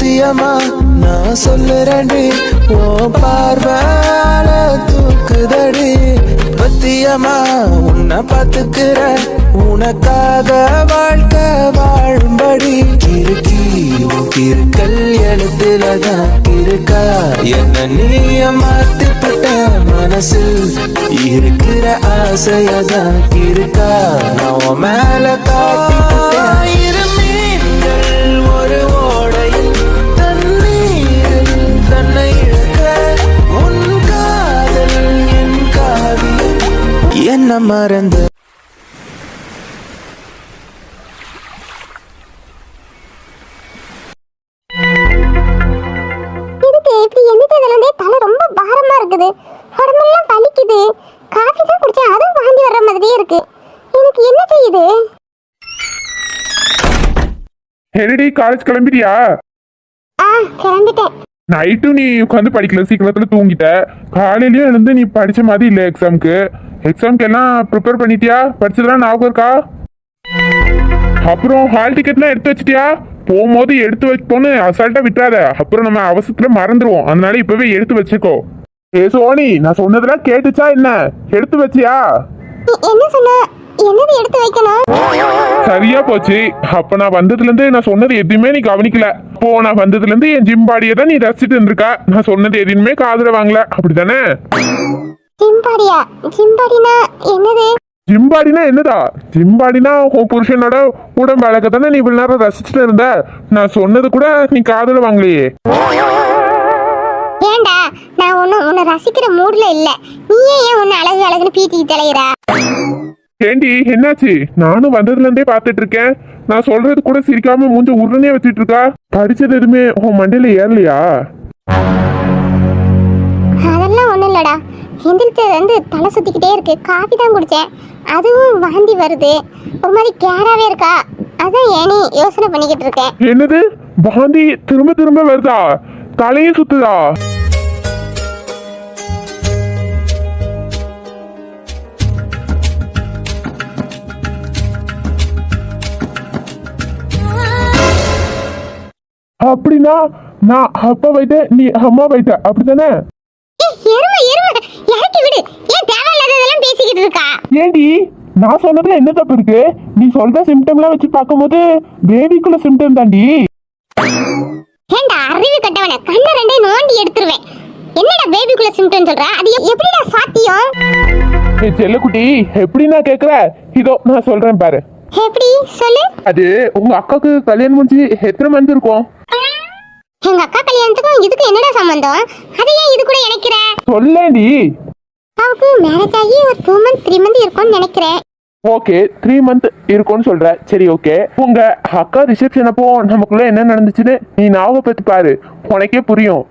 சத்தியமா நான் சொல்லுறேன்டி, ஓ பார்வால தூக்குதடி. பத்தியமா உன்னை பார்த்துக்கிற, உனக்காக வாழ்க்கை வாழும்படி. இருக்கி உன் கிருக்கல் எழுத்துலதான் இருக்கா, என்ன நீய மாத்திப்பட்ட மனசில் இருக்கிற ஆசையதான் இருக்கா, நான் மேல காட்டி ஒரு ஓடையில் தண்ணீரில் தன்னை இழக்க, உன் காதல் என் காவியம் என்ன மறந்து. தலை ரொம்ப பாரமா இருக்குது, உடம்பெல்லாம் வலிக்குது. காஃபி தான் குடிச்சேன், அதுவும் வாந்தி வர்ற மாதிரியே இருக்கு. எனக்கு என்ன செய்யுது? ஹெரிடி காலேஜ் கிளம்பிட்டியா? கிளம்பிட்டேன். நைட்டு நீ உட்காந்து படிக்கல, சீக்கிரத்துல தூங்கிட்ட. காலையிலயும் எழுந்து நீ படிச்ச மாதிரி இல்ல. எக்ஸாம்க்கு எல்லாம் ப்ரிப்பேர் பண்ணிட்டியா? படிச்சதெல்லாம் ஞாபகம் இருக்கா? அப்புறம் ஹால் டிக்கெட்லாம் எடுத்து வச்சிட்டியா? போகும்போது எடுத்து வைப்போன்னு அசால்ட்டா விட்டுறாத, அப்புறம் நம்ம அவசரத்துல மறந்துடுவோம். அதனால இப்பவே எடுத்து வச்சுக்கோ. சோனி, நான் சொன்னதெல்லாம் கேட்டுச்சா என்ன? எடுத்து வச்சியா? என்ன சொன்ன? என்னது எடுத்து வைக்கணும்? சரியா போச்சு. அப்ப நான் வந்ததுல இருந்து நான் சொன்னது எதுவுமே நீ கவனிக்கல. இப்போ நான் வந்ததுல இருந்து என் ஜிம் பாடியை தான் நீ ரசிச்சுட்டு இருந்திருக்கா. நான் சொன்னது எதுவுமே காதுல வாங்கல, அப்படித்தானே? ஜிம்பாடியா? ஜிம்பாடினா என்னது? ஜிம்பாடினா என்னதா? ஜிம்பாடினா உன் புருஷனோட உடம்பு அழகத்தானே நீ இவ்வளவு நேரம் ரசிச்சுட்டு இருந்த. நான் சொன்னது கூட நீ காதுல வாங்கலையே. ஏண்டா, நான் உன்னை ரசிக்கிற மூட்ல இல்ல. நீயே ஏன் உன்னை அழகு அழகுன்னு பீத்திக்கு தலையிறா? ஏண்டி என்னாச்சு? நானும் வந்ததுல இருந்தே பாத்துட்டு இருக்கேன். நான் சொல்றது கூட சிரிக்காம மூஞ்ச உருனே வச்சிட்டு இருக்கா. படிச்சது எதுவுமே உன் மண்டையில ஏறலையா? அதெல்லாம் ஒண்ணும் இல்லடா. எந்திரிச்சது வந்து தலை சுத்திக்கிட்டே இருக்கு. காஃபி தான் குடிச்சேன், அதுவும் வாந்தி வருது. ஒரு மாதிரி கேராவே இருக்கா. அதான் ஏனி யோசனை பண்ணிக்கிட்டு இருக்கேன். என்னது வாந்தி திரும்ப திரும்ப வருதா? தலையும் சுத்துதா? அப்படின்னா நான் அப்பா வைத்த, நீ அம்மா வைத்த, அப்படித்தானே? ஏண்டி நான் சொன்னதுல என்ன தப்பு இருக்கு? நீ சொல்ற சிம்டம்லாம் வச்சு பார்க்கும்போது பேபிக்குள்ள சிம்டம் தாண்டி. ஏண்டா அறிவு கட்டவனே, கண்ண ரெண்டே நோண்டி எடுத்துருவேன். என்னடா பேபிக்குள்ள சிம்டம் சொல்ற? அது எப்படிடா சாத்தியம்? ஏய் செல்லக்குட்டி, எப்படி நான் கேக்குற? இதோ நான் சொல்றேன் பாரு. எப்படி சொல்லு? அது உங்க அக்காக்கு கல்யாணம் முடிஞ்சு எத்தனை மந்த் இருக்கும்? எங்க அக்கா கல்யாணத்துக்கும் இதுக்கு என்னடா சம்பந்தம்? அது ஏன் இது கூட இணைக்கிற? சொல்லேண்டி. அவளுக்கு மேரேஜ் ஆகி ஒரு 2 month 3 month இருக்கும்னு நினைக்கிறேன். ஓகே, 3 month இருக்கும்னு சொல்ற. சரி ஓகே, உங்க அக்கா ரிசப்ஷன் அப்போ நமக்குள்ள என்ன நடந்துச்சுன்னு நீ ஞாபகப்படுத்தி பாரு, உனக்கே புரியும்.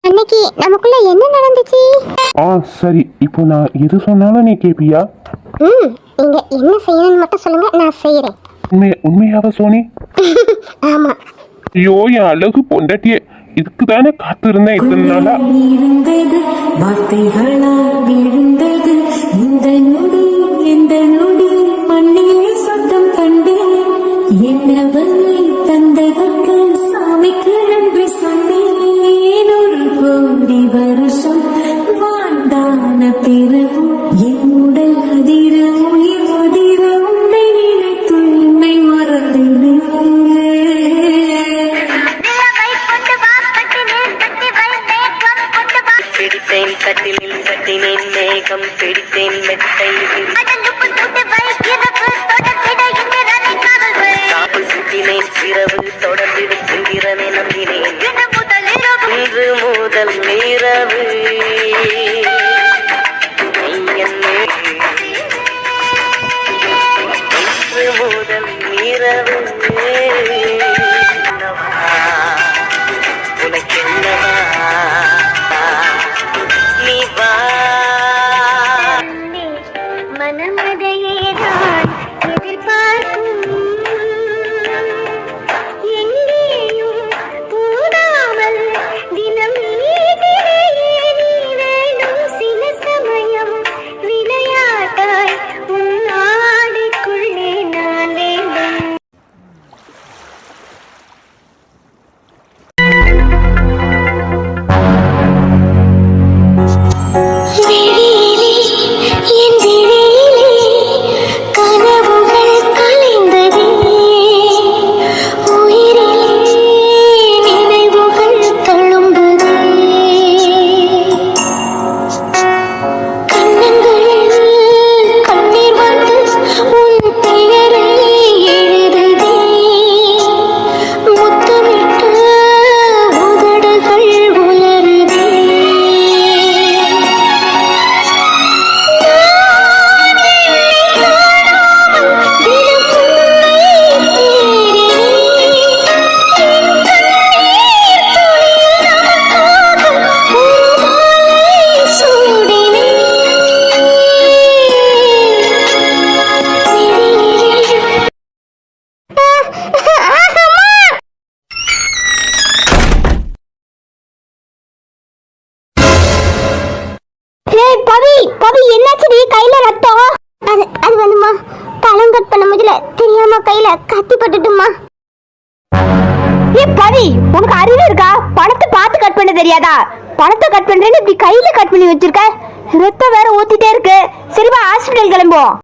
அன்னைக்கு நமக்குள்ள என்ன நடந்துச்சு? சரி, இப்போ நான் எது சொன்னாலும் நீ கேப்பியா? நீங்க என்ன செய்யணும்னு மட்டும் சொல்லுங்க, நான் செய்யறேன். உண்மையாவா சோனி? ஆமா. ஐயோ என் அழகு பொண்டாட்டியே, இதுக்கு தானே காத்து இருந்தேன் இத்தனை நாளா. வார்த்தைகளா விழுந்தது இந்த நொடி, இந்த நொடி மண்ணிலே சத்தம் கண்டேன். என்னவனை தந்ததற்கு சாமிக்கு நன்றி சொன்னேன். ஒரு கோடி வருஷம் வாழ்ந்தான பிறகு என் உடல் அதிர உயிர் அதிர உன்னை நினைத்து என்னை மறந்தேன். பிடித்தேன் கட்டிலில் கட்டினேன் மேகம் பிடித்தேன் மெத்தை காப்பு சுட்டினேன் சிறவு தொடர்ந்து சிந்திரனை நம்பினேன். இன்று முதல் இரவு இன்று முதல் இரவு உனக்கு என்னவா? மனமதையேதான் எதிர்பார்க்கும் எங்கேயும் கூடாமல் தினம் நீ வேண்டும். சில சமயம் விளையாட்டாய் உன் ஆடைக்குள்ளே நான் வேண்டும். பவி, உனக்கு அறிவு இருக்கா? பணத்தை பார்த்து கட் பண்ண தெரியாதா? பணத்தை கட் பண்றேன்னு இப்படி கையில கட் பண்ணி வச்சிருக்க. ரத்தம் வேற ஊத்திட்டே இருக்கு. சரிவா, ஹாஸ்பிட்டல் கிளம்புவோம்.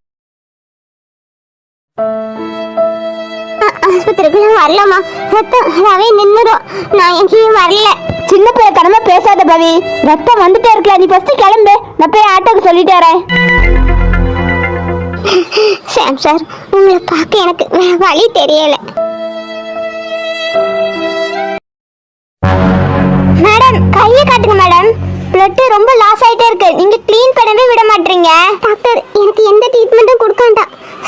ஆஸ்பத்திரிக்குலாம் வரலாமா? ரத்தம் ரவே நின்னுடும். நான் எங்கேயும் வரல. சின்ன பைய கடமை பேசாத பவி. ரத்தம் வந்துட்டே இருக்கல, நீ ஃபர்ஸ்ட் கிளம்பு. நான் போய் ஆட்டோக்கு சொல்லிட்டு வரேன். சாம் சார், உங்களை பார்க்க எனக்கு வழி தெரியல. மேடம், கையை காட்டுங்க மேடம். பிளட் ரொம்ப லாஸ் ஆயிட்டே இருக்கு. நீங்க க்ளீன் பண்ணவே விட மாட்டீங்க. டாக்டர், எனக்கு எந்த ட்ரீட்மெண்ட்டும் கொடுக்காண்டா.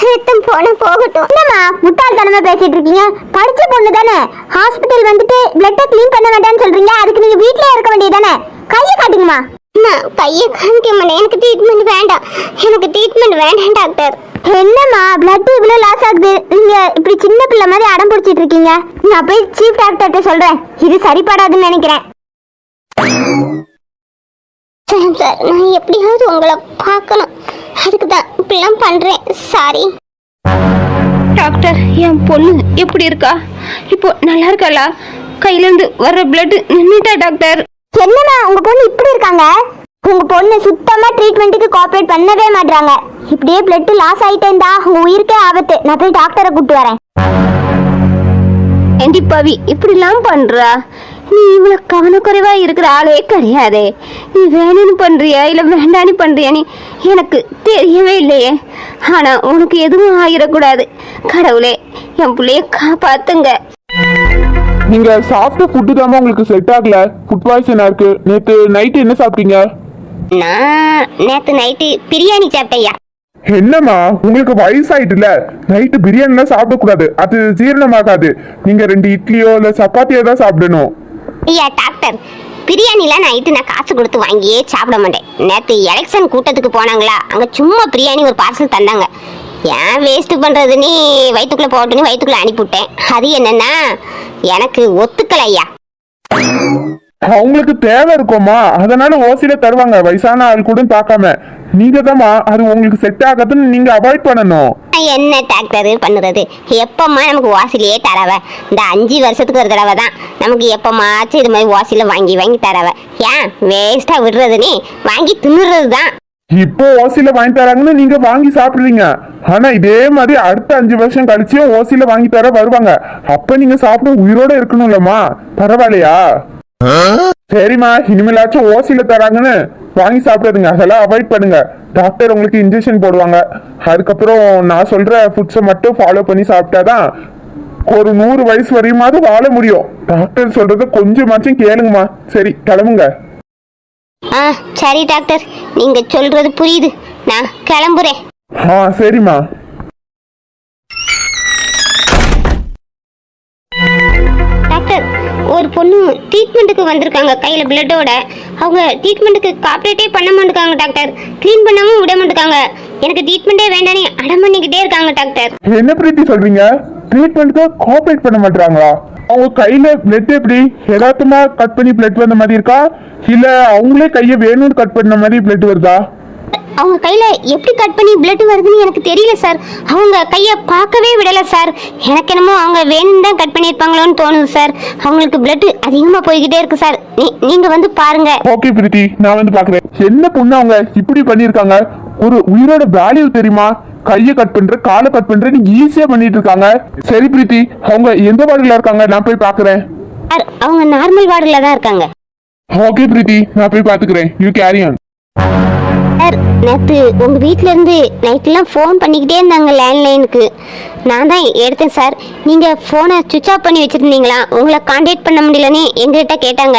ரத்தம் போகட்டும். என்னம்மா முட்டாள்தனமா பேசிட்டு இருக்கீங்க? படிச்ச பொண்ணு தானே. ஹாஸ்பிட்டல் வந்துட்டு பிளட்டை க்ளீன் பண்ண வேண்டாம்னு சொல்றீங்க. அதுக்கு நீங்க வீட்லயே இருக்க வேண்டியதானே. கையை காட்டுங்கம்மா. கையை காமிக்க மாட்டேன். எனக்கு ட்ரீட்மெண்ட் வேண்டாம். எனக்கு ட்ரீட்மெண்ட் வேண்டாம் டாக்டர். என்னம்மா பிளட் இவ்வளவு லாஸ் ஆகுது? நீங்க இப்படி சின்ன பிள்ளை மாதிரி அடம் பிடிச்சிட்டு இருக்கீங்க. நான் போய் சீஃப் டாக்டர்கிட்ட சொல்றேன். இது சரிப்படாதுன்னு நினைக்கிறேன். சார், நான் எப்படியாவது உங்களை பார்க்கணும். அதுக்கு தான் இப்படிலாம் பண்றேன். Sorry doctor. என் பொண்ணு எப்படி இருக்கா? இப்போ நல்லா இருக்காளா? கையிலேருந்து வர்ற பிளட் நின்றுட்டா டாக்டர்? என்னம்மா உங்க பொண்ணு இப்படி இருக்காங்க? உங்க பொண்ணு சுத்தமா ட்ரீட்மெண்ட்டுக்கு கோஆபரேட் பண்ணவே மாட்டாங்க. இப்படியே பிளட் லாஸ் ஆயிட்டே இருந்தா உங்க உயிருக்கே ஆபத்து. நான் போய் டாக்டரை கூப்பிட்டு வரேன். ஏண்டி பவி, இப்படிலாம் பண்றா? நீ இவ்வளவு கவனக்குறைவா இருக்கிற ஆளே கிடையாது. நீ வேணும்னு பண்றியா இல்ல வேண்டான்னு பண்றியான்னு எனக்கு தெரியவே இல்லையே. ஆனா உனக்கு எதுவும் ஆயிடக்கூடாது. கடவுளே, என் பிள்ளைய காப்பாத்துங்க. நீங்க சாப்பிட்ட ஃபுட்டு தான் உங்களுக்கு செட் ஆகல. ஃபுட் பாய்சனா இருக்கு. நேத்து நைட்டு என்ன சாப்பிட்டீங்க? நான் நேத்து நைட்டு பிரியாணி சாப்பிட்டையா. என்னம்மா, உங்களுக்கு வயசாயிட்டுல. நைட்டு பிரியாணிலாம் சாப்பிடக்கூடாது. அது ஜீரணமாகாது. நீங்க 2 இட்லியோ இல்ல சப்பாத்தியோ தான் சாப்பிடணும். ஐயா டாக்டர், பிரியாணிலாம் நைட்டு நான் காசு கொடுத்து வாங்கியே சாப்பிட மாட்டேன். நேற்று எலெக்ஷன் கூட்டத்துக்கு போனாங்களா, அங்கே சும்மா பிரியாணி ஒரு பார்சல் தந்தாங்க. ஏன் வேஸ்ட் பண்ணுறதுன்னு வயிற்றுக்குள்ளே போட்டுன்னு வயிற்றுக்குள்ளே அனுப்பிவிட்டேன். அது என்னன்னா எனக்கு ஒத்துக்கல ஐயா. அவங்களுக்கு தேவை இருக்குமா, அதனால ஓசில தருவாங்க. வயசான ஆள் கூட பார்க்காம. நீங்க தான்மா அது உங்களுக்கு செட் ஆகாதுன்னு நீங்க அவாய்ட் பண்ணணும். என்ன டாக்டர் பண்ணுறது? எப்பம்மா நமக்கு வாசிலேயே தரவ? இந்த 5 வருஷத்துக்கு ஒரு தடவை தான் நமக்கு எப்பமாச்சும் இது மாதிரி வாசில வாங்கி வாங்கி தரவ. ஏன் வேஸ்டா விடுறதுன்னு வாங்கி தின்னுறது தான். இப்போ ஓசில வாங்கி தராங்கன்னு நீங்க வாங்கி சாப்பிடுறீங்க. ஆனா இதே மாதிரி அடுத்த 5 வருஷம் கழிச்சும் ஓசில வாங்கி தர வருவாங்க. அப்ப நீங்க சாப்பிட உயிரோட இருக்கணும்லம்மா. பரவாயில்லையா? சரிம்மா, இனிமேலாச்சும் ஓசில தராங்கன்னு வாங்கி சாப்பிடாதுங்க. அதெல்லாம் அவாய்ட் பண்ணுங்க. டாக்டர் உங்களுக்கு இன்ஜெக்ஷன் போடுவாங்க. அதுக்கப்புறம் நான் சொல்ற ஃபுட்ஸை மட்டும் ஃபாலோ பண்ணி சாப்பிட்டாதான் ஒரு 100 வயசு வரையுமாவது வாழ முடியும். டாக்டர் சொல்றத கொஞ்சமாச்சும் கேளுங்கம்மா. சரி, கிளம்புங்க. சரி டாக்டர், நீங்க சொல்றது புரியுது. நான் கிளம்புறேன். சரிம்மா. டாக்டர், ஒரு பொண்ணு ட்ரீட்மெண்ட்டுக்கு வந்திருக்காங்க கையில பிளட்டோட. அவங்க ட்ரீட்மெண்ட்டுக்கு காப்பரேட்டே பண்ண மாட்டாங்க டாக்டர். க்ளீன் பண்ணாமல் விட மாட்டாங்க. எனக்கு ட்ரீட்மெண்ட்டே வேண்டானே அடம் பண்ணிக்கிட்டே இருக்காங்க டாக்டர். என்ன பிரீத்தி சொல்றீங்க? ட்ரீட்மெண்ட்க்கு கோஆபரேட் பண்ண மாட்டாங்களா? அவங்க கையில பிளட் எப்படி யதார்த்தமா கட் பண்ணி பிளட் வந்த மாதிரி இருக்கா, இல்ல அவங்களே கையை வேணும்னு கட் பண்ண மாதிரி பிளட் வருதா? அவங்க கையில எப்படி கட் பண்ணி பிளட் வருதுன்னு எனக்கு தெரியல சார். அவங்க கையை பார்க்கவே விடல சார். எனக்கு என்னமோ அவங்க வேணும் தான் கட் பண்ணியிருப்பாங்களோன்னு தோணுது சார். அவங்களுக்கு பிளட் அதிகமா போய்கிட்டே இருக்கு சார். நீங்க வந்து பாருங்க. ஓகே பிரீத்தி, நான் வந்து பாக்குறேன். என்ன பொண்ணு அவங்க இப்படி பண்ணிருக்காங்க? ஒரு உயிரோட வேல்யூ தெரியுமா? கையை கட் பண்ற, காலை கட் பண்ற, நீங்க ஈஸியா பண்ணிட்டு இருக்காங்க. சரி பிரீத்தி, அவங்க எந்த வார்டுல இருக்காங்க? நான் போய் பாக்குறேன். அவங்க நார்மல் வார்டுல தான் இருக்காங்க. ஓகே பிரீத்தி, நான் போய் பாத்துக்கிறேன். You carry on. சார், நேற்று உங்கள் வீட்டில் இருந்து நைட்லாம் ஃபோன் பண்ணிக்கிட்டே இருந்தாங்க லேண்ட்லைனுக்கு. நான் தான் எடுத்தேன் சார். நீங்கள் ஃபோனை சுவிட்ச் ஆஃப் பண்ணி வச்சுருந்தீங்களா? உங்களை கான்டாக்ட் பண்ண முடியலன்னு எங்கள்கிட்ட கேட்டாங்க.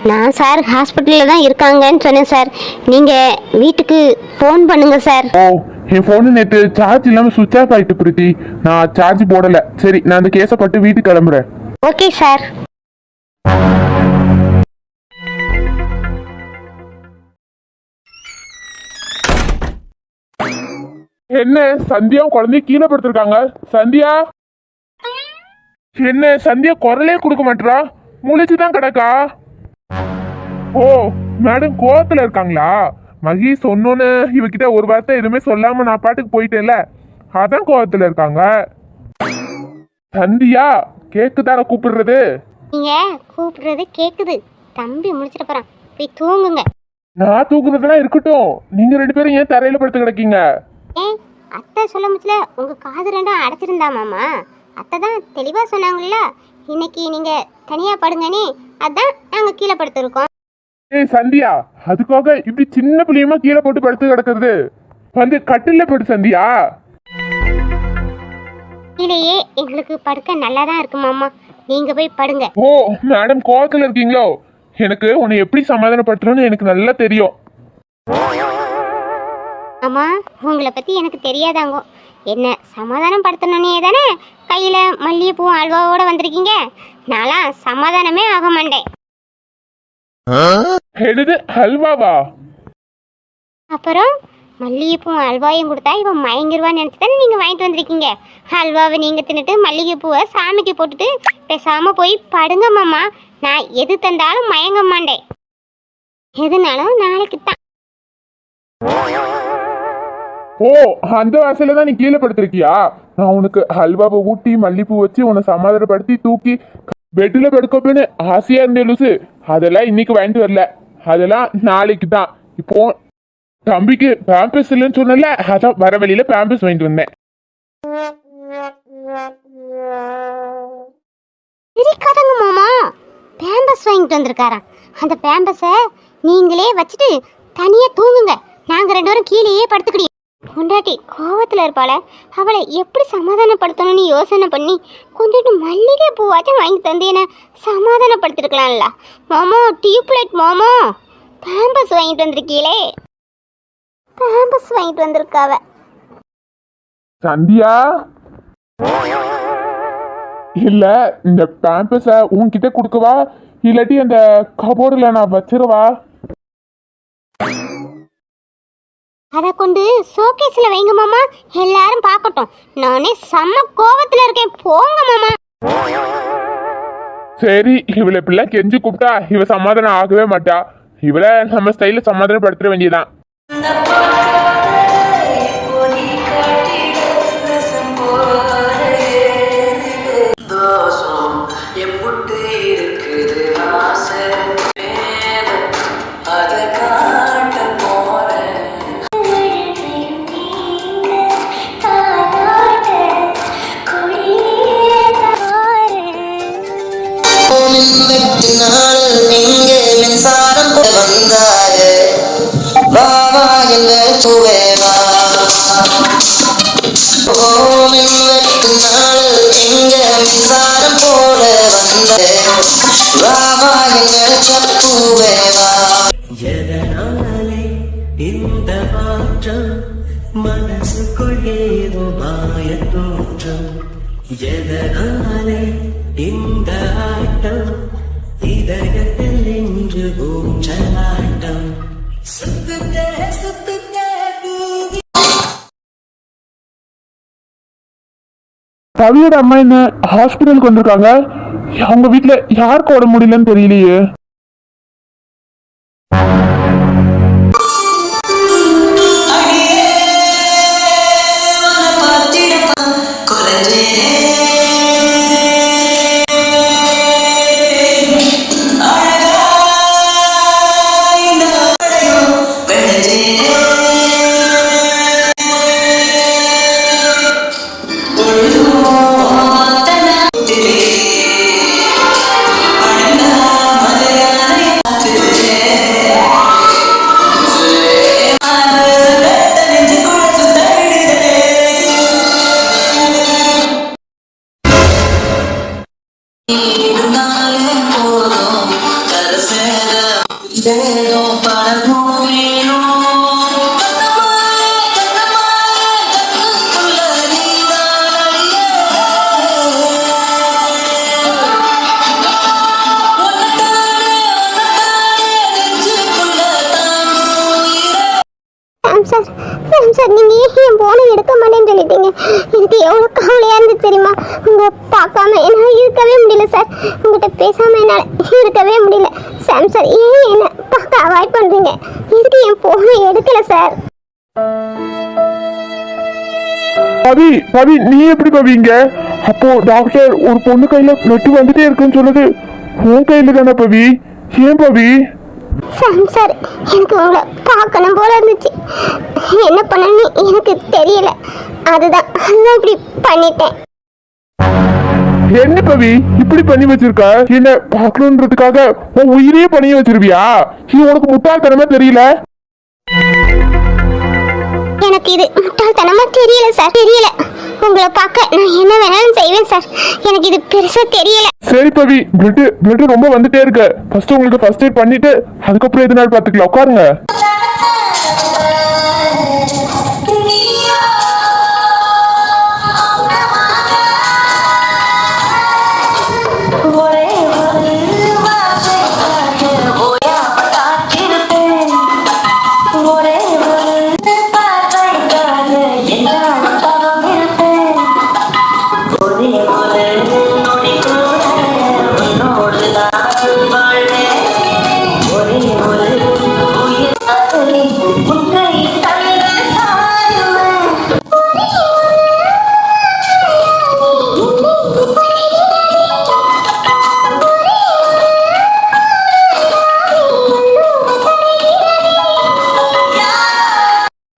நான் சார் ஹாஸ்பிட்டலில் தான் இருக்காங்கன்னு சொன்னேன் சார். நீங்கள் வீட்டுக்கு ஃபோன் பண்ணுங்க சார். என் ஃபோனு நேற்று சார்ஜ் இல்லாமல் சுவிட்ச் ஆஃப் ஆயிட்டு பிரீத்தி. நான் சார்ஜ் போடலை. சரி, நான் அந்த கேஸை பட்டு வீட்டுக்கு கிளம்புறேன். Okay sir. என்ன சந்தியா குழந்தைய கீழே படுத்திருக்காங்க? சந்தியா, என்ன சந்தியா குரலே கொடுக்க மாட்டா? முழிச்சுதான் கிடக்கா? ஓ மேடம் கோவத்துல இருக்காங்களா? மகி சொன்னோன்னு இவகிட்ட ஒரு வார்த்தை எதுவுமே சொல்லாம நான் பாட்டுக்கு போயிட்டேன்ல, அதான் கோவத்துல இருக்காங்க. சந்தியா, கேக்குதான கூப்பிடுறது? நீங்க கூப்பிடுறது கேக்குது. தம்பி முடிச்சிட்டு போறான், போய் தூங்குங்க. நான் தூக்குறதெல்லாம் இருக்கட்டும், நீங்க 2 பேரும் ஏன் தரையில படுத்து கிடக்கீங்க? ஏன் அத்தை சொல்ல முச்சுல உங்க காது ரெண்டும் அடைச்சிருந்தா மாமா? அத்தை தான் தெளிவா சொன்னாங்கல்ல, இன்னைக்கு நீங்க தனியா படுங்கன்னு. அதான் நாங்க கீழே படுத்திருக்கோம். ஏய் சந்தியா, அதுக்காக இப்படி சின்ன பிள்ளையமா கீழே போட்டு படுத்து கிடக்குறது? வந்து கட்டில படு சந்தியா. கீழேயே எங்களுக்கு படுக்க நல்லா தான் இருக்கு மாமா, நீங்க போய் படுங்க. ஓ மேடம், கோவத்துல இருக்கீங்களோ? எனக்கு உன்னை எப்படி சமாதானப்படுத்தணும்னு எனக்கு நல்லா தெரியும். ஆமா, உங்களை பத்தி எனக்கு தெரியாதாங்கோ. என்ன சமாதானம் படுத்தணுன்னே தானே கையில மல்லிகைப்பூ அல்வாவோட வந்திருக்கீங்க. நான்லாம் சமாதானமே ஆக மாட்டேன். எடுது ஹல்வாவா? அப்புறம் மல்லிகைப்பூ அல்வாயும் கொடுத்தா இவன் மயங்கிருவான்னு நினைச்சு தானே நீங்க வாங்கிட்டு வந்திருக்கீங்க. அல்வாவை நீங்க தின்னுட்டு மல்லிகைப்பூவை சாமிக்கு போட்டுட்டு பேசாம போய் படுங்க மாமா. நான் எது தந்தாலும் மயங்க மாட்டேன். எதுனாலும் நாளைக்கு தான். ஓ, அந்த வாசல தான் நீ கீழே படுத்திருக்கியா? நான் உனக்கு ஹல்வாவை ஊட்டி மல்லிப்பூ வச்சு உன்னை சமாதானப்படுத்தி தூக்கி பெட்டில் படுக்கோப்பேன்னு ஆசையா இருந்தேன் லூசு. அதெல்லாம் இன்னைக்கு வாங்கிட்டு வரல, அதெல்லாம் நாளைக்கு தான். இப்போ தம்பிக்கு பேம்பஸ் இல்லைன்னு சொன்னல, அதான் வர வழியில பேம்பஸ் வாங்கிட்டு வந்தேன். இருக்காதங்க மாமா, பேம்பஸ் வாங்கிட்டு வந்திருக்காராம். அந்த பேம்பஸை நீங்களே வச்சுட்டு தனியா தூங்குங்க. நாங்க 2 பேரும் கீழேயே படுத்துக்கிட்டோம். பொண்டாட்டி கோவத்துல இருப்பாள, அவளை எப்படி சமாதானப்படுத்தணும்னு யோசனை பண்ணி கொஞ்சோண்டு மல்லிகை பூவாச்சும் வாங்கி தந்து என்ன சமாதானப்படுத்திருக்கலாம்ல. மாமா டியூப்லைட் மாமா, பேம்பஸ் வாங்கிட்டு வந்திருக்கீங்களே. பேம்பஸ் வாங்கிட்டு வந்திருக்காவ. சந்தியா, இல்ல இந்த பேம்பஸ உன்கிட்ட கொடுக்கவா, இல்லாட்டி அந்த கபோர்டுல நான் வச்சிருவா? அதை கொண்டு ஷோகேஸ்ல வைங்க மாமா, எல்லாரும் பார்க்கட்டும். நானே செம்ம கோவத்துல இருக்கேன், போங்க மாமா. சரி, இவளை இப்படிலாம் கெஞ்சி கூப்பிட்டா இவ சமாதானம் ஆகவே மாட்டா. இவளை நம்ம ஸ்டைல சமாதானப்படுத்த வேண்டியதான். மின்சாரம் வந்தாரு வாவா எங்க சுவேவா எங்க மின்சாரம் போல வந்தாரு வாவா எங்க சப்புவேவா. எதனாலே இந்த மாற்றம் மனசுக்குள் ஏதோ மாய தோற்றம்? எதனாலே இந்த ஆட்டம் இதயத்தில் நின்று ஊஞ்சலாட்டம்? சுத்துதே சுத்துதே பூமி. கவியோட அம்மா என்ன ஹாஸ்பிட்டலுக்கு வந்திருக்காங்க? அவங்க வீட்டுல யாருக்கு உடம்பு முடியலன்னு தெரியலையே. சார், நீங்க என் போனை எடுக்க மாட்டேன்னு சொல்லிட்டீங்க. எனக்கு எவ்வளவு கவலையா இருந்து தெரியுமா? உங்க பார்க்காம என்னால இருக்கவே முடியல சார். உங்ககிட்ட பேசாம என்னால இருக்கவே முடியல. சாம் சார், ஏன் என்ன பார்க்க அவாய்ட் பண்றீங்க? இதுக்கு என் போனை எடுக்கல சார். பவி, பவி நீ எப்படி பவிங்க? அப்போ டாக்டர் ஒரு பொண்ணு கையில நெட்டு வந்துட்டே இருக்குன்னு சொல்லுது. உன் கையில தானே பவி. ஏன் பவி? சார் எனக்கு உங்களை பார்க்கணும் போல இருந்துச்சு. என்ன பண்ணணும்னு எனக்கு தெரியல. அதுதான் இப்படி பண்ணிட்டேன். என்ன பவி இப்படி பண்ணி வச்சிருக்க? என்ன பார்க்கணுன்றதுக்காக உன் உயிரையே பண்ணி வச்சிருவியா? இது உனக்கு முட்டாள்தனமா தெரியல? எனக்கு இது முட்டாள்தனமா தெரியல சார், தெரியல. உங்களை பார்க்க நான் என்ன வேணாலும் செய்வேன் சார். எனக்கு இது பெருசா தெரியல. சரி பவி, பிளட் ரொம்ப வந்துட்டே இருக்கு. ஃபர்ஸ்ட் உங்களுக்கு ஃபர்ஸ்ட் எய்ட் பண்ணிட்டு அதுக்கப்புறம் எதுனாலும் பாத்துக்கலாம். உட்காருங்க.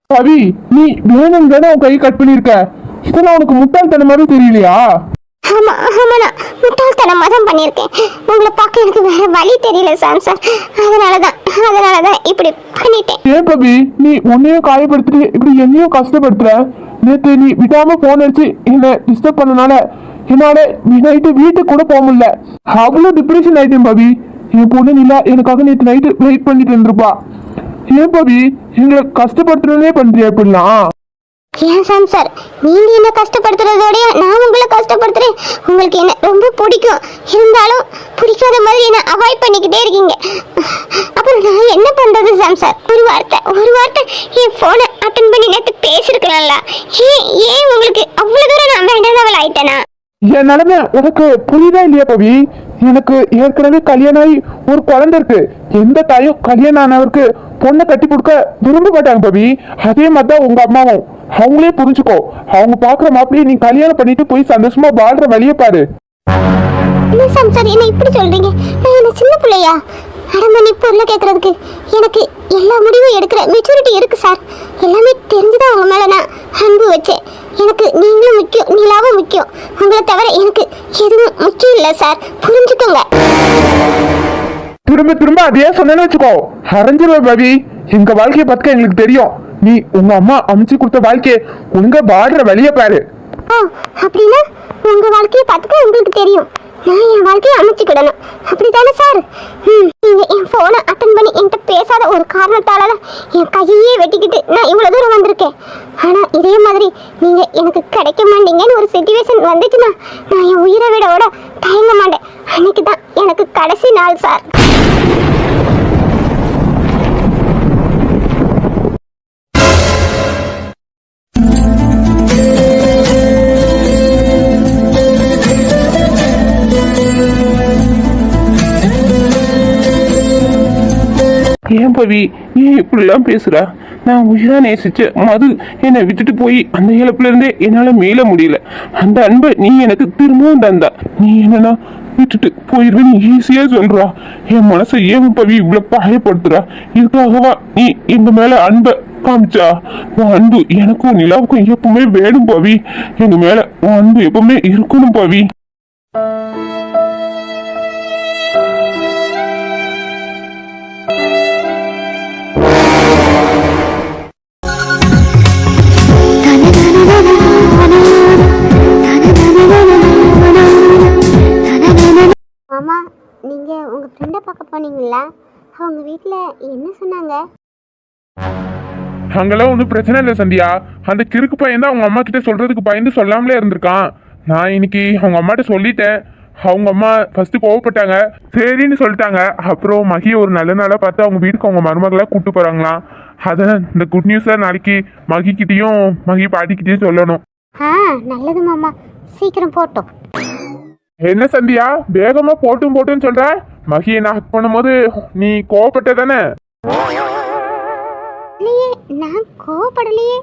பவி, நீ வேணும் தானே உன் கை கட் பண்ணிருக்க. இதெல்லாம் உனக்கு முட்டாள்தனமாவே தெரியலையா? ஆமா நான் முட்டாள்தனமா தான் பண்ணியிருக்கேன். உங்களை பார்க்க எனக்கு வேற வழி தெரியல சார். அதனாலதான் இப்படி பண்ணிட்டேன். ஏன் பவி நீ உன்னையும் காயப்படுத்திட்டு இப்படி என்னையும் கஷ்டப்படுத்துற? நேற்று நீ விடாம போன் அடிச்சு என்ன டிஸ்டர்ப் பண்ணனால என்னால நைட்டு வீட்டுக்கு கூட போக முடியல. அவ்வளவு டிப்ரெஷன் ஆயிட்டேன் பவி. என் பொண்ணு நிலா எனக்காக நேற்று நைட்டு வெயிட் பண்ணிட்டு இருந்திருப்பா. ஏன் பவி எங்களை கஷ்டப்படுத்துறதே பண்றியா இப்படிலாம்? ஏன் சார் நீங்க என்ன கஷ்டப்படுத்துறதோட நான் உங்களை கஷ்டப்படுத்துறேன். உங்களுக்கு என்ன ரொம்ப பிடிக்கும், இருந்தாலும் பிடிக்காத மாதிரி என்ன அவாய்ட் பண்ணிக்கிட்டே இருக்கீங்க. அப்புறம் நான் என்ன பண்றது சார்? ஒரு வார்த்தை என் போனை அட்டன் பண்ணி நேற்று பேசிருக்கலாம்ல. ஏன் உங்களுக்கு அவ்வளவு தூரம் நான் வேண்டாதவள் ஆயிட்டேனா? என் நிலைமை உனக்கு புரியுதா இல்லையா பவி? எனக்கு ஏற்கனவே கல்யாணம் ஆகி ஒரு குழந்தை இருக்கு. எந்த தாயும் கல்யாணம் ஆனவருக்கு பொண்ணை கட்டி கொடுக்க விரும்ப மாட்டாங்க பவி. அதே மாதிரிதான் உங்க அம்மாவும். அவங்களே புரிஞ்சுக்கோ. அவங்க பாக்குற மாப்பிள்ளைய நீ கல்யாணம் பண்ணிட்டு போய் சந்தோஷமா வாழ்ற வழிய பாரு. என்ன சார் என்ன இப்படி சொல்றீங்க? நான் என்ன சின்ன பிள்ளையா? அடமணி பொருளை கேட்கறதுக்கு எனக்கு எல்லா முடிவும் எடுக்கிற மெச்சூரிட்டி இருக்கு சார். எல்லாமே தெரிஞ்சுதான் உங்க மேல நான் அன்பு வச்சேன். எனக்கு நீங்களும் முக்கியம், நிலாவும் முக்கியம். உங்களை தவிர எனக்கு எதுவும் முக்கியம் இல்லை சார். புரிஞ்சுக்கோங்க. திரும்ப அதையே சொன்னேன்னு வச்சுக்கோ, அரைஞ்சிருவ பவி. எங்க வாழ்க்கைய பத்தி எங்களுக்கு தெரியும். நீ உங்க அம்மா அமைச்சு கொடுத்த வாழ்க்கைய உங்க வாழ்ற வழிய பாரு. அப்படின்னா உங்க வாழ்க்கையை பார்த்துக்க உங்களுக்கு தெரியும். நான் என் வாழ்க்கையை அமைச்சுக்கிடணும், அப்படித்தானே சார்? நீங்க என் போனை அட்டன் பண்ணி என்கிட்ட பேசாத ஒரு காரணத்தால என் கையே வெட்டிக்கிட்டு நான் இவ்வளவு தூரம் வந்திருக்கேன். ஆனா இதே மாதிரி நீங்க எனக்கு கிடைக்க மாட்டீங்கன்னு ஒரு சிச்சுவேஷன் வந்துச்சுன்னா நான் என் உயிரை விட தயங்க மாட்டேன். அன்னைக்கு தான் எனக்கு கடைசி நாள் சார். ஏன் பவி நீ இப்படிலாம் பேசுற? நான் உயிரா நேசிச்ச மது என்னை விட்டுட்டு போய் அந்த இழப்புல இருந்தே என்னால மீள முடியல. அந்த அன்பை நீ எனக்கு திரும்பவும் தந்தா. நீ என்னன்னா விட்டுட்டு போயிருவேன் ஈஸியா சொல்றா. என் மனசை ஏன் பவி இவ்வளவு பாயப்படுத்துறா? இதுக்காகவா நீ எங்க மேல அன்பை காமிச்சா? உன் அன்பு எனக்கும் நிலாவுக்கும் எப்பவுமே வேணும் பவி. எங்க மேல உன் அன்பு எப்பவுமே இருக்கணும் பவி. மாமா, நீங்க உங்க ஃப்ரெண்டை பார்க்க போனீங்களா? அவங்க வீட்ல என்ன சொன்னாங்க? அங்கெல்லாம் ஒன்றும் பிரச்சனை இல்லை சந்தியா. அந்த கிறுக்கு பையன் தான் அவங்க அம்மா கிட்ட சொல்றதுக்கு பயந்து சொல்லாமலே இருந்திருக்கான். நான் இன்னைக்கு அவங்க அம்மாட்ட சொல்லிட்டேன். அவங்க அம்மா ஃபர்ஸ்ட் கோவப்பட்டாங்க, சரின்னு சொல்லிட்டாங்க. அப்புறம் மகி ஒரு நல்ல நாளாக பார்த்து அவங்க வீட்டுக்கு அவங்க மருமகளாக கூப்பிட்டு போறாங்களாம். அதை இந்த குட் நியூஸை நாளைக்கு மகி கிட்டேயும் மகி பாட்டிக்கிட்டேயும் சொல்லணும். நல்லது மாமா, சீக்கிரம் போட்டோம். என்ன சந்தியா வேகமா போட்டுன்னு சொல்ற? மகியை நான் பண்ணும்போது நீ கோவப்பட்ட தானே? நான் கோவப்படலையே.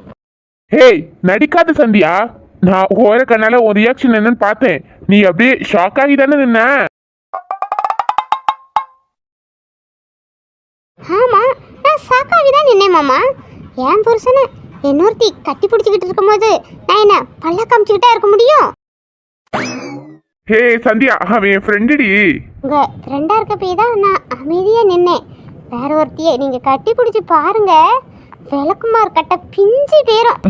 ஹேய் நடிக்காத சந்தியா. நான் ஓர கண்ணால ஒரு ரியாக்ஷன் என்னன்னு பார்த்தேன். நீ அப்படியே ஷாக் ஆகி தானே நின்ன. நின்னேன் மாமா. என் புருஷனை இன்னொருத்தி கட்டி பிடிச்சிக்கிட்டு இருக்கும்போது நான் என்ன பல்ல காமிச்சுக்கிட்டே இருக்க முடியும்? ஹே சந்தியா, அவன் என் ஃப்ரெண்டுடி. உங்க ஃப்ரெண்டா இருக்க போய் தான் நான் அமைதியா நின்னேன். வேற ஒருத்தியை நீங்க கட்டி பிடிச்சி பாருங்க, விளக்குமார் கட்ட பிஞ்சு பேரும்.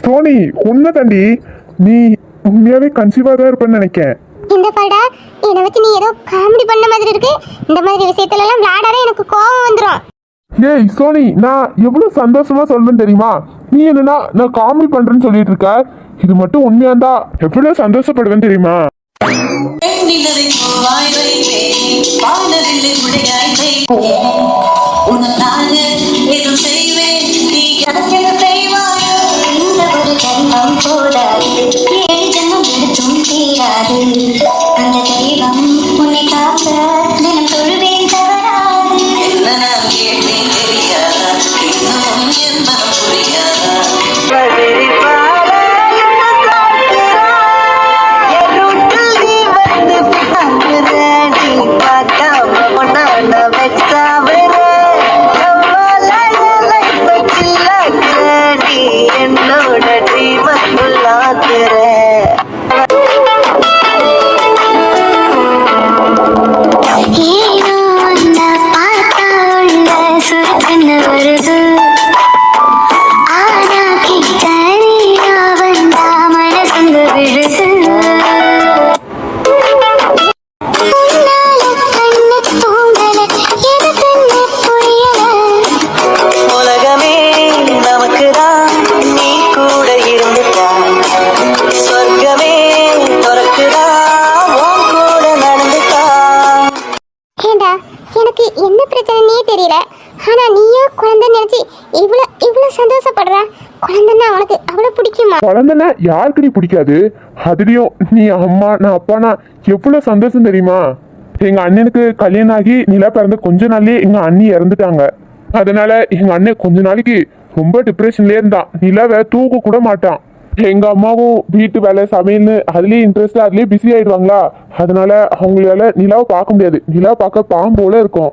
சோனி, உண்மை தாண்டி, நீ உண்மையாவே கன்சீவா தான் இருப்பேன்னு நினைக்கேன். இந்த பாடா என்னை வச்சு நீ ஏதோ காமெடி பண்ண மாதிரி இருக்கு. இந்த மாதிரி விஷயத்துல எல்லாம் விளையாடாத எனக்கு கோவம் வந்துடும். ஏய் சோனி, நான் எவ்வளவு சந்தோஷமா சொல்றேன்னு தெரியுமா? நீ என்னன்னா நான் காமெடி பண்றேன்னு சொல்லிட்டு இருக்க. இது மட்டும் உண்மையா இருந்தா எவ்வளவு சந்தோஷப்படுவேன்னு தெரியுமா? அந்த தெய்வம் உன்னை காக்க தினம் தொழுவேன் தவறாது. தெரியாதா இன்னும் என் மனம் புரியாதா? என்னோட எனக்கு என்ன பிரச்சனையே தெரியல. ஆனா நீயா குழந்தை நினைச்சு இவ்வளவு சந்தோஷப்படுற. குழந்தைன்னா உனக்கு அவ்வளவு பிடிக்குமா? குழந்தைன்னா யாருக்குடி பிடிக்காது? அதுலயும் நீ அம்மா நான் அப்பானா எவ்வளவு சந்தோஷம் தெரியுமா? எங்க அண்ணனுக்கு கல்யாணம் ஆகி நிலா பிறந்த கொஞ்ச நாள்லயே எங்க அண்ணி இறந்துட்டாங்க. அதனால எங்க அண்ணன் கொஞ்ச நாளைக்கு ரொம்ப டிப்ரெஷன்லயே இருந்தான். நிலாவை தூக்க கூட மாட்டான். எங்க அம்மாவும் வீட்டு வேலை சமையல்னு அதுலயே இன்ட்ரெஸ்டா அதுலயே பிஸி ஆயிடுவாங்களா. அதனால அவங்களால நிலாவை பார்க்க முடியாது. நிலாவை பார்க்க பாம்போல இருக்கும்.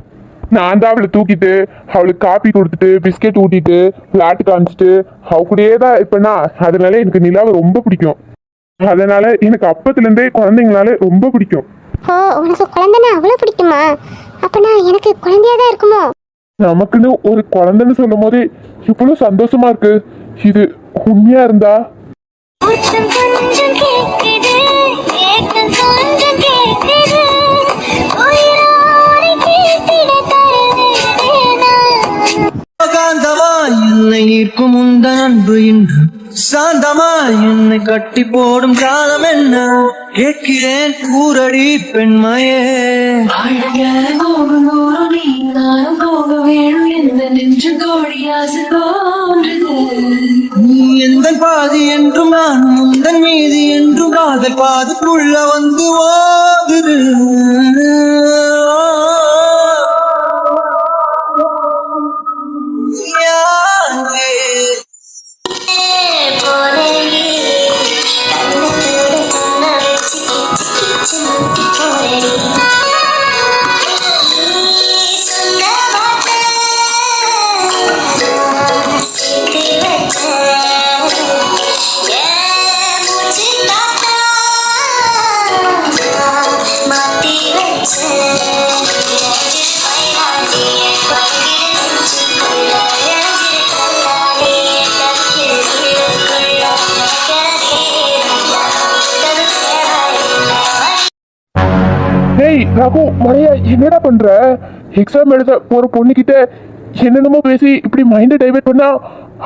நான் தான் அவளை தூக்கிட்டு அவளுக்கு காப்பி கொடுத்துட்டு பிஸ்கெட் ஊட்டிட்டு விளையாட்டு காமிச்சிட்டு அவ கூடயே தான் இருப்பேனா. அதனால எனக்கு நிலாவை ரொம்ப பிடிக்கும். அதனால எனக்கு அப்பத்துல இருந்தே குழந்தைங்களால ரொம்ப பிடிக்கும். ஓ, உனக்கு குழந்தைன்னா அவ்வளவு பிடிக்குமா? அப்பனா எனக்கு குழந்தையா தான் இருக்குமோ? நமக்குன்னு ஒரு குழந்தைன்னு சொல்லும் போதே இவ்வளவு சந்தோஷமா இருக்கு. இது உண்மையா இருந்தா ஈர்க்கும் உந்த அன்பு இன்று சாந்தமா என்னை கட்டி போடும் காலம் என்ன கேட்கிறேன் கூரடி பெண்மையே நீ எந்த பாதி என்றும் நான் முந்தன் மீதி என்றும் காதல் பாதுக்குள்ள வந்து ஓதுரு டேய் ரகு மழையா என்னடா பண்ற? எக்ஸாம் எழுத ஒரு பொண்ணுகிட்ட என்னென்னமோ பேசி இப்படி மைண்டை டைவர்ட் பண்ணா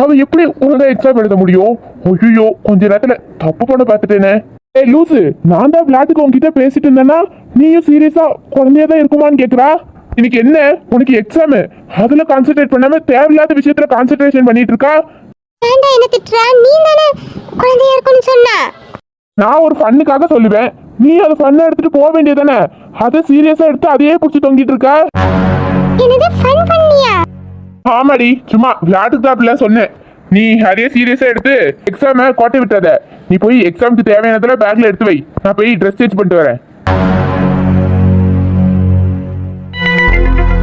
அவ எப்படி ஒழுங்கா எக்ஸாம் எழுத முடியும்? ஐயோ கொஞ்ச நேரத்துல தப்பு பண்ண பார்த்துட்டேனே. ஏய் லூசு, நான் தான் விளையாட்டுக்கு உங்ககிட்ட பேசிட்டு இருந்தேன்னா நீயும் சீரியஸா குழந்தையா தான் இருக்குமான்னு கேக்குறா? இன்னைக்கு என்ன உனக்கு எக்ஸாம், அதுல கான்சென்ட்ரேட் பண்ணாம தேவையில்லாத விஷயத்துல கான்சென்ட்ரேஷன் பண்ணிட்டு இருக்கா? ஏன்டா என்ன திட்டுற? நீ தானே குழந்தையா இருக்குன்னு சொன்னா. நான் ஒரு ஃபன்னுக்காக சொல்லுவேன், நீ அதை ஃபன்னை எடுத்துட்டு போக வேண்டியதானே? அதை சீரியஸா எடுத்து அதையே புடிச்சு தொங்கிட்டு இருக்க. என்னது ஃபன் பண்ணியா? ஆமாடி, சும்மா விளையாட்டுக்கு தான் அப்படிலாம் சொன்னேன். நீ அதே சீரியஸா எடுத்து எக்ஸாம கோட்டை விட்டாத. நீ போய் எக்ஸாமுக்கு தேவையானதுல பேக்ல எடுத்து வை, நான் போய் ட்ரெஸ் சேஞ்ச் பண்ணிட்டு வரேன்.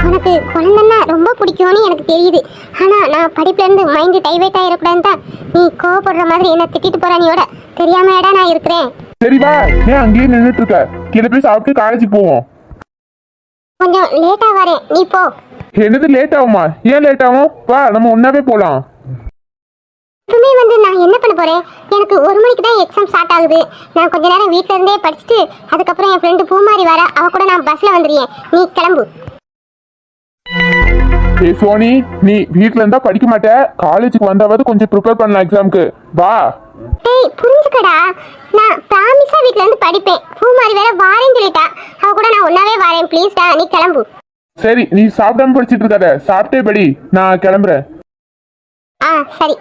உனக்கு குழந்தைன்னா ரொம்ப பிடிக்கும்னு எனக்கு தெரியுது. ஆனா நான் படிப்புல இருந்து மைண்ட் டைவர்ட் ஆயிடக்கூடாது தான் நீ கோவப்படுற மாதிரி என்ன திட்டிட்டு போற. நீயோட தெரியாமடா நான் இருக்கிறேன். சரி வா, ஏன் அங்கேயே நின்றுட்டு இருக்க? கீழே போய் சாப்பிட்டு காலேஜுக்கு போவோம். கொஞ்சம் லேட்டா வரேன், நீ போ. என்னது லேட் ஆகுமா? ஏன் லேட் ஆகும்? வா நம்ம ஒன்னாவே போலாம். இப்பவுமே வந்து நான் என்ன பண்ண போறேன்? எனக்கு 1 மணிக்கு தான் எக்ஸாம் ஸ்டார்ட் ஆகுது. நான் கொஞ்ச நேரம் வீட்ல இருந்தே படிச்சுட்டு அதுக்கப்புறம் என் ஃப்ரெண்டு பூமாரி வர, அவ கூட நான் பஸ்ல வந்துடுறேன். நீ கிளம்பு. ஏ சோனி, நீ வீட்ல இருந்தா படிக்க மாட்டே, காலேஜுக்கு வந்தாவது கொஞ்சம் ப்ரிப்பேர் பண்ணலாம் எக்ஸாமுக்கு. வா. டேய் புரிஞ்சுக்கடா, நான் ப்ராமிஸா வீட்ல இருந்து படிப்பேன். பூமாரி வேற வாரேன்னு சொல்லிட்டா, அவ கூட நான் ஒன்னாவே வரேன். ப்ளீஸ்டா, நீ கிளம்பு. சரி, நீ சாப்பிடாம படிச்சிட்டு இருக்காத, சாப்பிட்டே படி, நான் கிளம்புறேன். சரி.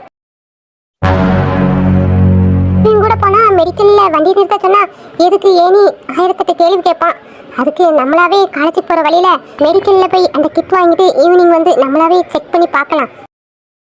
நீ கூட போனா மெடிக்கல்ல வண்டி நிறுத்த சொன்னா எதுக்கு ஏனி 1008 கேள்வி கேட்பான். அதுக்கு நம்மளாவே காலேஜுக்கு போற வழியில மெடிக்கல்ல போய் அந்த கிட் வாங்கிட்டு ஈவினிங் வந்து நம்மளாவே செக் பண்ணி பார்க்கலாம்.